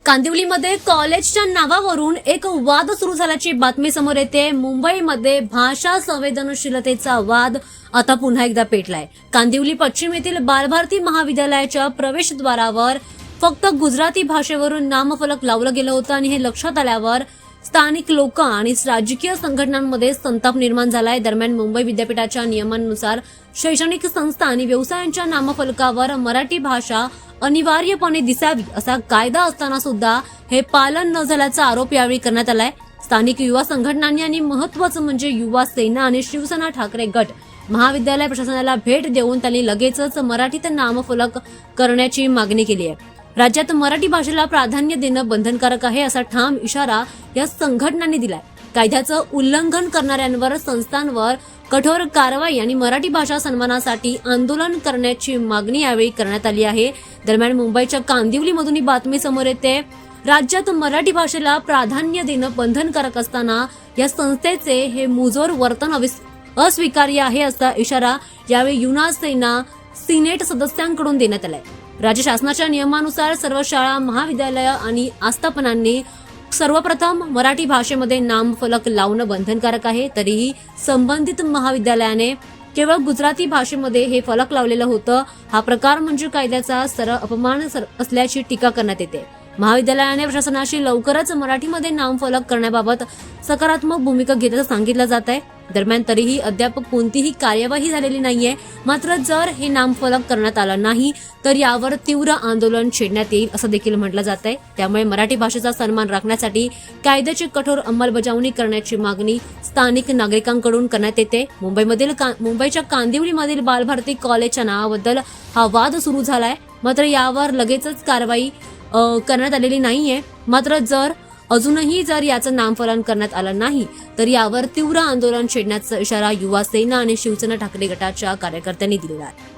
कांदिवलीमध्ये कॉलेजच्या नावावरून एक वाद सुरू झाल्याची बातमी समोर येते। मुंबईमध्ये भाषा संवेदनशीलतेचा वाद आता पुन्हा एकदा पेटलाय। कांदिवली पश्चिम येथील बालभारती महाविद्यालयाच्या प्रवेशद्वारावर फक्त गुजराती भाषेवरून नामफलक लावलं गेलं होतं आणि हे लक्षात आल्यावर स्थानिक लोक आणि राजकीय संघटनांमध्ये संताप निर्माण झालाय। दरम्यान मुंबई विद्यापीठाच्या नियमांनुसार शैक्षणिक संस्था आणि व्यवसायांच्या नामफलकावर मराठी भाषा अनिवार्यपणे दिसावी असा कायदा असताना सुद्धा हे पालन न झाल्याचा आरोप यावेळी करण्यात आलाय। स्थानिक युवा संघटनांनी आणि महत्त्वाचं म्हणजे युवा सेना आणि शिवसेना ठाकरे गट महाविद्यालय प्रशासनाला भेट देऊन त्यांनी लगेचच मराठीत नामफलक करण्याची मागणी केली आहे। राज्यात मराठी भाषेला प्राधान्य देणं बंधनकारक आहे असा ठाम इशारा या संघटनांनी दिलाय। कायद्याचं उल्लंघन करणाऱ्यांवर संस्थांवर कठोर कारवाई आणि मराठी भाषा सन्मानासाठी आंदोलन करण्याची मागणी यावेळी करण्यात आली आहे। दरम्यान मुंबईच्या कांदिवलीमधून ही बातमी समोर येते। राज्यात मराठी भाषेला प्राधान्य देणं बंधनकारक असताना या संस्थेचे हे मुजोर वर्तन अस्वीकार्य आहे असा इशारा यावेळी युवा सेना सिनेट सदस्यांकडून देण्यात आलाय। राज्य शासनाच्या नियमानुसार सर्व शाळा महाविद्यालय आणि आस्थापनांनी सर्वप्रथम मराठी भाषेमध्ये नामफलक लावणं बंधनकारक आहे। तरीही संबंधित महाविद्यालयाने केवळ गुजराती भाषेमध्ये हे फलक लावलेलं होतं। हा प्रकार म्हणजे कायद्याचा सरळ अपमान असल्याची टीका करण्यात येते। महाविद्यालयाने प्रशासनाशी लवकरच मराठीमध्ये नामफलक करण्याबाबत सकारात्मक भूमिका घेतल्याचं सांगितलं जात आहे। दरम्यान तरीही अद्याप कोणतीही कार्यवाही झालेली नाहीये। मात्र जर हे नामफलक करण्यात आलं नाही तर यावर तीव्र आंदोलन छेडण्यात येईल असं देखील म्हटलं जात आहे। त्यामुळे मराठी भाषेचा सन्मान राखण्यासाठी कायद्याची कठोर अंमलबजावणी करण्याची मागणी स्थानिक नागरिकांकडून करण्यात येते। मुंबईच्या कांदिवलीमधील बालभारती कॉलेजच्या नावाबद्दल हा वाद सुरू झालाय। मात्र यावर लगेचच कारवाई करण्यात आलेली नाहीये। मात्र अजूनही जर याचं नामफलक करण्यात आलं नाही तर यावर तीव्र आंदोलन छेडण्याचा इशारा युवा सेना आणि शिवसेना ठाकरे गटाच्या कार्यकर्त्यांनी दिलेला आहे।